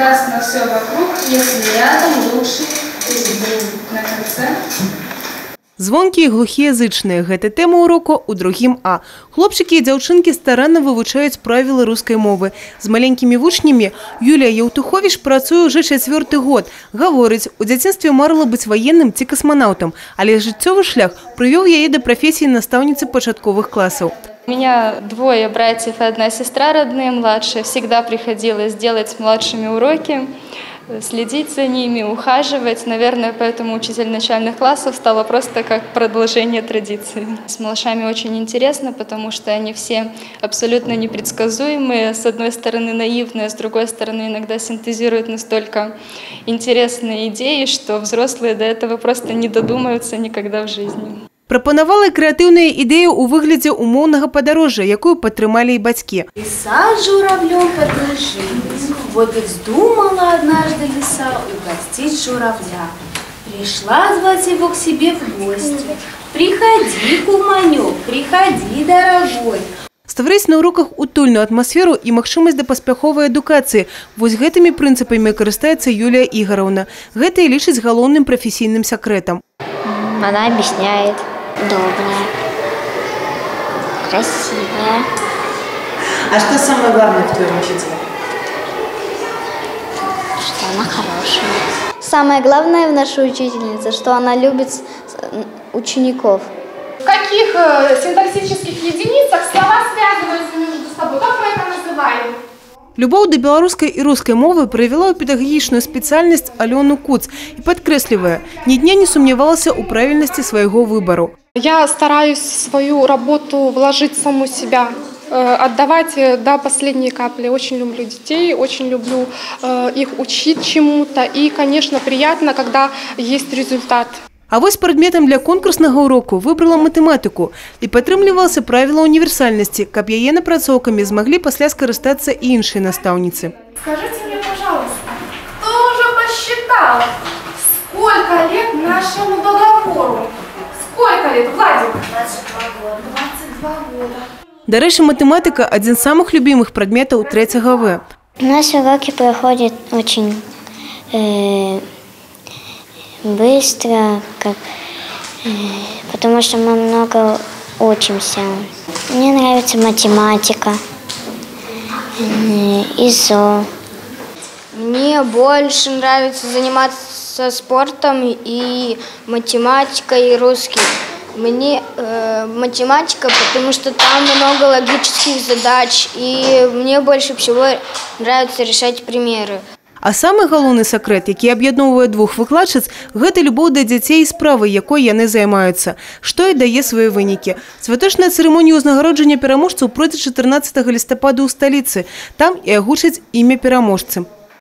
прекрасно все вокруг, если рядом лучше на конце. Звонкие и глухие язычные – гэта тема уроку у другім А. Хлопчики и дзяўчынкі старанна вывучаюць правілы рускай мовы. З маленькімі вучнямі Юлія Яўтуховіч працуе уже 4-й год. Гаворыць, у дзяцінстве марыла быць военным ці космонавтам, але жыццёвы шлях прывёў яе да прафесіі настаўніцы пачатковых класаў. У меня 2 братьев и 1 сестра родные, младшая. Всегда приходилось делать младшими уроки, следить за ними, ухаживать. Наверное, поэтому учитель начальных классов стала просто как продолжение традиции. С малышами очень интересно, потому что они все абсолютно непредсказуемые. С одной стороны наивные, с другой стороны иногда синтезируют настолько интересные идеи, что взрослые до этого просто не додумаются никогда в жизни. Прапанавала крэатыўныя ідэі ў выглядзе умоўнага падарожжа, якую падтрымалі і бацькі. Лиса с журавлем подружились. Вот и вздумала однажды лиса угостить журавля. Пришла звать его к себе в гости. Приходи, куманек, приходи, дорогой. Стварыць на уроках утульную атмасферу і магчымасць да паспяховай адукацыі. Вось гэтымі прынцыпамі карыстаецца Юлія Ігораўна. Гэта і лічыць галоўным прафесійным сакрэтам. Она объясняет. Добрая, красивая. А что самое главное в твоем учителе? Что она хорошая. Самое главное в нашей учительнице, что она любит учеников. В каких синтаксических единицах слова связываются между собой? Как мы это называем? Любоў да беларускай і рускай мовы правяла ў педагагічную спецыяльнасць Алёну Куц і падкрэслівае, ні дня не сумнявалася ў правільнасці свайго выбару. Я стараюсь в свою работу вложить саму себя, отдавать до последней капли. Очень люблю детей, очень люблю их учить чему-то. И, конечно, приятно, когда есть результат. А вось прадметам для конкурснага уроку выбрала матэматыку і падтрымлівалася правіла універсальнасці, каб яе напрацоўкамі змаглі пасля скарыстацца і іншыя настаўніцы. Скажите мне, пожалуйста, кто уже посчитал, сколько лет нашему договору? Сколько лет, Владик? 22 года. 22 года. Дарэчы, матэматыка – адзін з самых любімых прадметаў 3-го В. Наши уроки проходят очень быстро, потому что мы много учимся. Мне нравится математика, ИЗО. Мне больше нравится заниматься спортом и математикой, и русский. Мне математика, потому что там много логических задач, и мне больше всего нравится решать примеры. А самы галоўны сакрэт, які аб'ядноўвае 2 выкладчыц, гэта любоў да дзяцей і справы, якой яны займаюцца, што і дае свае вынікі. Святочная цырымонія ўзнагароджання пераможцаў пройдзе 14 лістапада ў сталіцы. Там і агучаць імя пераможцы.